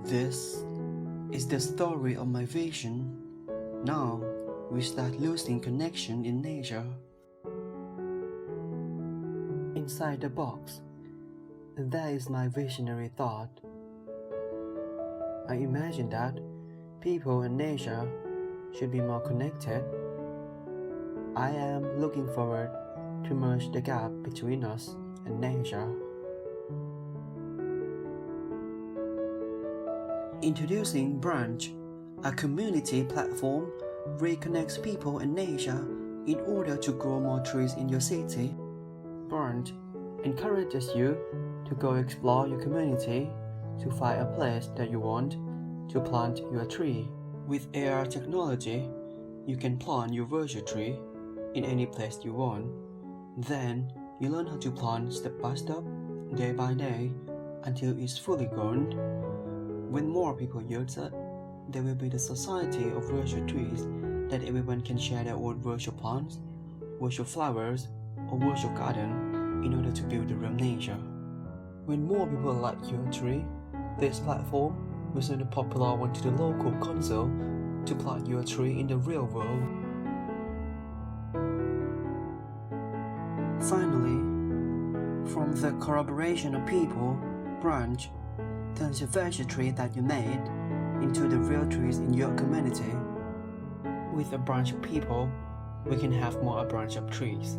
This is the story of my vision. Now we start losing connection in nature. Inside the box, there is my visionary thought. I imagine that people and nature should be more connected. I am looking forward to merge the gap between us and nature. Introducing Branch, a community platform reconnects people and nature in order to grow more trees in your city. Branch encourages you to go explore your community to find a place that you want to plant your tree. With AR technology, you can plant your virtual tree in any place you want. Then you learn how to plant step by step, day by day, until it's fully grown. When more people use it, there will be the society of virtual trees that everyone can share their own virtual plants, virtual flowers, or virtual garden in order to build the real nature. When more people like your tree, this platform will send a popular one to the local council to plant your tree in the real world. Finally, from the collaboration of people, Branch turns your virtual tree that you made into the real trees in your community. With a branch of people, we can have more a branch of trees.